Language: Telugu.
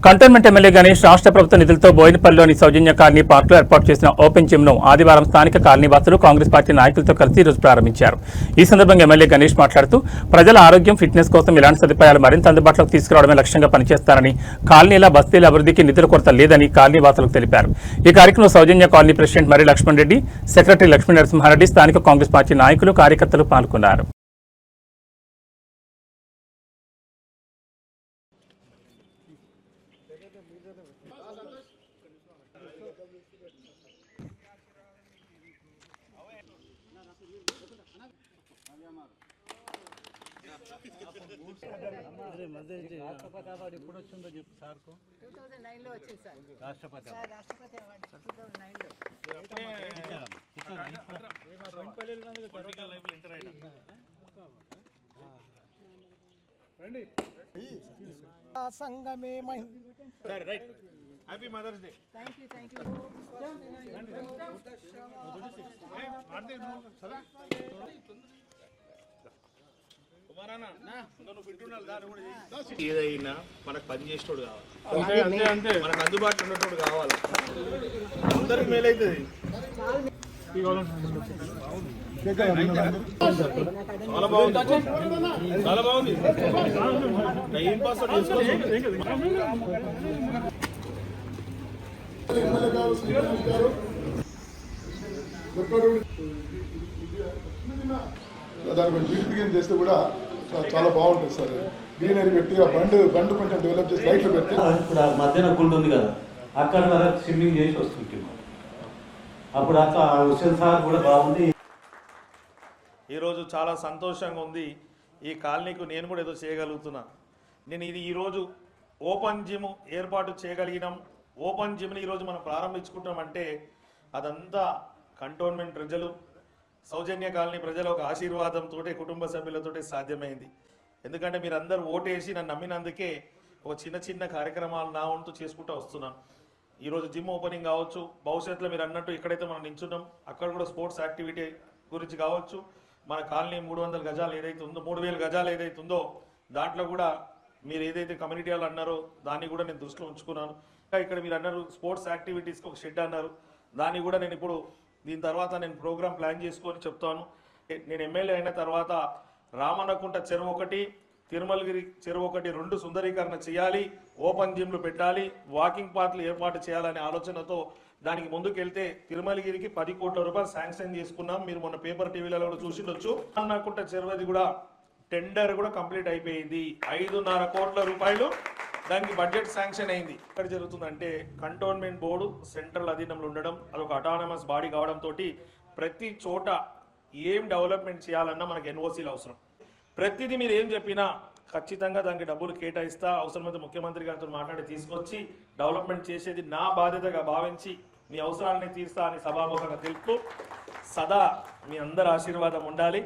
కంటోన్మెంట్ ఎమ్మెల్యే గణేష్ రాష్ట్ర ప్రభుత్వ నిధులతో బోయినపల్లిలోని సౌజన్య కాలనీ పార్కులో ఏర్పాటు చేసిన ఓపెన్ జిమ్ ను ఆదివారం స్థానిక కాలనీవాసులు కాంగ్రెస్ పార్టీ నాయకులతో కలిసి రోజు ప్రారంభించారు. ఈ సందర్భంగా ఎమ్మెల్యే గణేష్ మాట్లాడుతూ ప్రజల ఆరోగ్యం ఫిట్నెస్ కోసం ఇలాంటి సదుపాయాలు మరింత అందుబాటులోకి తీసుకురావడమే లక్ష్యంగా పనిచేస్తారని, కాలనీల బస్తీల అభివృద్ధికి నిధుల కొరత లేదని కాలనీవాసులకు తెలిపారు. ఈ కార్యక్రమంలో సౌజన్య కాలనీ ప్రెసిడెంట్ మరి లక్ష్మణ్ రెడ్డి, సెక్రటరీ లక్ష్మీ నరసింహారెడ్డి, స్థానిక కాంగ్రెస్ పార్టీ నాయకులు కార్యకర్తలు పాల్గొన్నారు. రాష్ట్రపతి అవార్డు ఎప్పుడు వచ్చిందో చెప్పు సార్కు. 2009లో వచ్చింది సార్. రాష్ట్రపతి అవార్డు 2009లో. సంగమే right. Happy mother's day. Thank you. ఏదైనా మనకు పని చేసేటోడు కావాలి, మనకు అందుబాటులో ఉన్నటోడు కావాలి. అందరికి మేలైతుంది. చాలా బాగుంది. టైం పాస్ దాని బ్యూటిఫికేషన్ చేస్తే కూడా చాలా బాగుంటుంది సార్. గ్రీనరీ పెట్టి ఆ బండ్ కొంచెం డెవలప్ చేసి లైట్లు పెట్టి ఇప్పుడు మధ్యాహ్నం గుండు ఉంది కదా, అక్కడ వరకు స్విమ్మింగ్ చేసి వస్తుంటాం. అప్పుడు అట్లా హుస్సేన్ సార్ కూడా బాగుంది. ఈరోజు చాలా సంతోషంగా ఉంది. ఈ కాలనీకు నేను కూడా ఏదో చేయగలుగుతున్నా. నేను ఈరోజు ఓపెన్ జిమ్ ఏర్పాటు చేయగలిగినాం. ఓపెన్ జిమ్ని ఈరోజు మనం ప్రారంభించుకుంటామంటే అదంతా కంటోన్మెంట్ ప్రజలు, సౌజన్య కాలనీ ప్రజల ఒక ఆశీర్వాదంతో, కుటుంబ సభ్యులతో సాధ్యమైంది. ఎందుకంటే మీరందరూ ఓటేసి నన్ను నమ్మినందుకే ఒక చిన్న కార్యక్రమాలు నా వంతు చేసుకుంటూ వస్తున్నాను. ఈరోజు జిమ్ ఓపెనింగ్ కావచ్చు, భవిష్యత్తులో మీరు అన్నట్టు ఎక్కడైతే మనం నించున్నాం అక్కడ కూడా స్పోర్ట్స్ యాక్టివిటీ గురించి కావచ్చు, మన కాలనీ 300 గజాలు ఏదైతే ఉందో, 3000 గజాలు ఏదైతే ఉందో దాంట్లో కూడా మీరు ఏదైతే కమ్యూనిటీ వాళ్ళు అన్నారో దాన్ని కూడా నేను దృష్టిలో ఉంచుకున్నాను. ఇక్కడ మీరు అన్నారు స్పోర్ట్స్ యాక్టివిటీస్కి ఒక షెడ్ అన్నారు, దాన్ని కూడా నేను ఇప్పుడు దీని తర్వాత నేను ప్రోగ్రామ్ ప్లాన్ చేసుకొని చెప్తాను. నేను ఎమ్మెల్యే అయిన తర్వాత రామన్నకుంట చెరువు ఒకటి, తిరుమలగిరి చెరువు ఒకటి 2 సుందరీకరణ చేయాలి, ఓపెన్ జిమ్లు పెట్టాలి, వాకింగ్ పాత్లు ఏర్పాటు చేయాలనే ఆలోచనతో దానికి ముందుకెళ్తే తిరుమలగిరికి 10 కోట్ల రూపాయలు శాంక్షన్ చేసుకున్నాం. మీరు మొన్న పేపర్ టీవీలలో కూడా చూసిండొచ్చు. రామన్నకుంట చెరువుది కూడా టెండర్ కూడా కంప్లీట్ అయిపోయింది. 5.5 కోట్ల రూపాయలు దానికి బడ్జెట్ శాంక్షన్ అయింది. ఎక్కడ జరుగుతుందంటే కంటోన్మెంట్ బోర్డు సెంట్రల్ అధీనంలో ఉండడం, అదొక అటానమస్ బాడీ కావడంతో ప్రతి చోట ఏం డెవలప్మెంట్ చేయాలన్నా మనకు ఎన్ఓసీలు అవసరం. ప్రతిదీ మీరు ఏం చెప్పినా ఖచ్చితంగా దానికి డబ్బులు కేటాయిస్తా, అవసరమైతే ముఖ్యమంత్రి గారితో మాట్లాడి తీసుకొచ్చి డెవలప్మెంట్ చేసేది నా బాధ్యతగా భావించి మీ అవసరాలని తీస్తా అని సభాముఖంగా తెలుపుతూ సదా మీ అందరి ఆశీర్వాదం ఉండాలి.